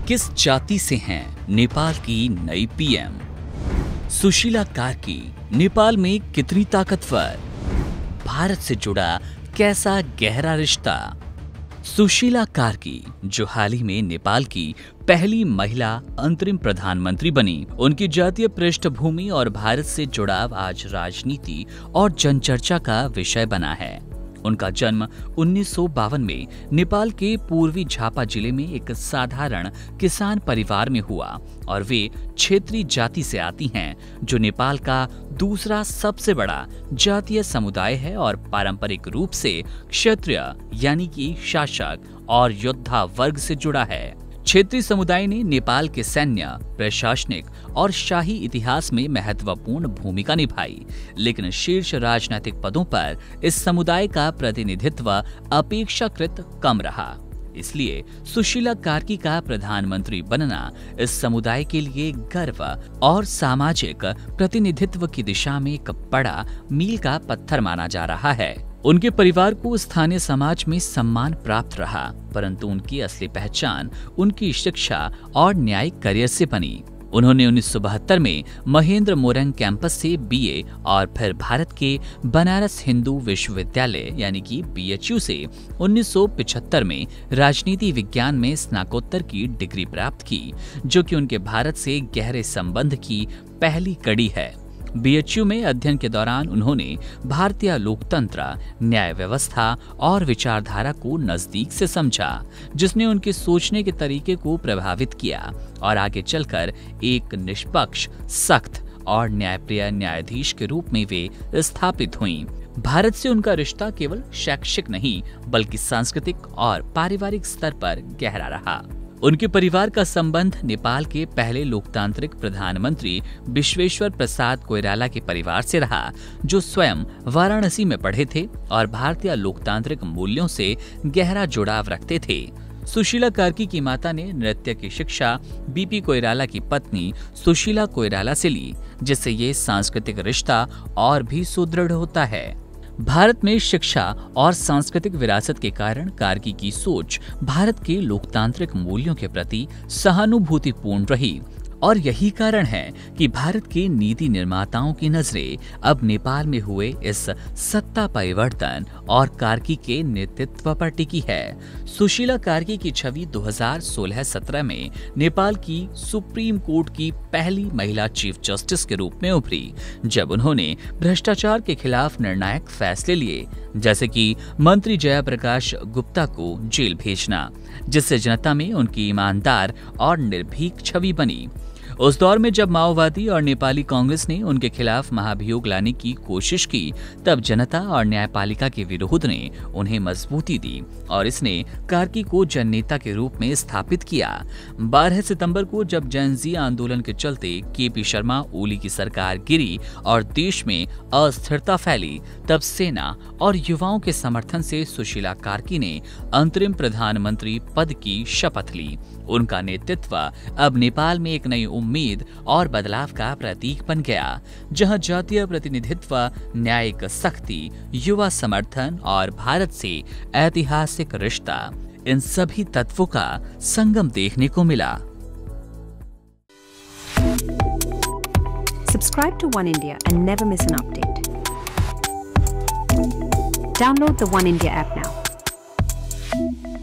किस जाति से हैं नेपाल की नई पीएम? सुशीला कार्की नेपाल में कितनी ताकतवर? भारत से जुड़ा कैसा गहरा रिश्ता? सुशीला कार्की, जो हाल ही में नेपाल की पहली महिला अंतरिम प्रधानमंत्री बनी, उनकी जातीय पृष्ठभूमि और भारत से जुड़ाव आज राजनीति और जनचर्चा का विषय बना है। उनका जन्म 1952 में नेपाल के पूर्वी झापा जिले में एक साधारण किसान परिवार में हुआ और वे क्षेत्रीय जाति से आती हैं, जो नेपाल का दूसरा सबसे बड़ा जातीय समुदाय है और पारंपरिक रूप से क्षत्रिय यानी कि शासक और योद्धा वर्ग से जुड़ा है। क्षेत्रीय समुदाय ने नेपाल के सैन्य, प्रशासनिक और शाही इतिहास में महत्वपूर्ण भूमिका निभाई, लेकिन शीर्ष राजनीतिक पदों पर इस समुदाय का प्रतिनिधित्व अपेक्षाकृत कम रहा। इसलिए सुशीला कार्की का प्रधानमंत्री बनना इस समुदाय के लिए गर्व और सामाजिक प्रतिनिधित्व की दिशा में एक बड़ा मील का पत्थर माना जा रहा है। उनके परिवार को स्थानीय समाज में सम्मान प्राप्त रहा, परंतु उनकी असली पहचान उनकी शिक्षा और न्यायिक करियर से बनी। उन्होंने 1972 में महेंद्र मोरंग कैंपस से बीए और फिर भारत के बनारस हिंदू विश्वविद्यालय यानी कि बीएचयू से 1975 में राजनीति विज्ञान में स्नातकोत्तर की डिग्री प्राप्त की, जो कि उनके भारत से गहरे संबंध की पहली कड़ी है। बीएचयू में अध्ययन के दौरान उन्होंने भारतीय लोकतंत्र, न्याय व्यवस्था और विचारधारा को नजदीक से समझा, जिसने उनके सोचने के तरीके को प्रभावित किया और आगे चलकर एक निष्पक्ष, सख्त और न्यायप्रिय न्यायाधीश के रूप में वे स्थापित हुईं। भारत से उनका रिश्ता केवल शैक्षिक नहीं बल्कि सांस्कृतिक और पारिवारिक स्तर पर गहरा रहा। उनके परिवार का संबंध नेपाल के पहले लोकतांत्रिक प्रधानमंत्री विश्वेश्वर प्रसाद कोइराला के परिवार से रहा, जो स्वयं वाराणसी में पढ़े थे और भारतीय लोकतांत्रिक मूल्यों से गहरा जुड़ाव रखते थे। सुशीला कार्की की माता ने नृत्य की शिक्षा बीपी कोइराला की पत्नी सुशीला कोइराला से ली, जिससे ये सांस्कृतिक रिश्ता और भी सुदृढ़ होता है। भारत में शिक्षा और सांस्कृतिक विरासत के कारण कार्की की सोच भारत के लोकतांत्रिक मूल्यों के प्रति सहानुभूतिपूर्ण रही और यही कारण है कि भारत के नीति निर्माताओं की नजरें अब नेपाल में हुए इस सत्ता परिवर्तन और कार्की के नेतृत्व पर टिकी है। सुशीला कार्की की छवि 2016-17 में नेपाल की सुप्रीम कोर्ट की पहली महिला चीफ जस्टिस के रूप में उभरी, जब उन्होंने भ्रष्टाचार के खिलाफ निर्णायक फैसले लिए, जैसे कि मंत्री जयप्रकाश गुप्ता को जेल भेजना, जिससे जनता में उनकी ईमानदार और निर्भीक छवि बनी। उस दौर में जब माओवादी और नेपाली कांग्रेस ने उनके खिलाफ महाभियोग लाने की कोशिश की, तब जनता और न्यायपालिका के विरोध ने उन्हें मजबूती दी और इसने कार्की को जननेता के रूप में स्थापित किया। 12 सितंबर को जब जैनजी आंदोलन के चलते केपी शर्मा ओली की सरकार गिरी और देश में अस्थिरता फैली, तब सेना और युवाओं के समर्थन से सुशीला कार्की ने अंतरिम प्रधानमंत्री पद की शपथ ली। उनका नेतृत्व अब नेपाल में एक नई उम्मीद और बदलाव का प्रतीक बन गया, जहां जातीय प्रतिनिधित्व, न्यायिक सख्ती, युवा समर्थन और भारत से ऐतिहासिक रिश्ता, इन सभी तत्वों का संगम देखने को मिला। Subscribe to One India and never miss an update. Download the One India app now.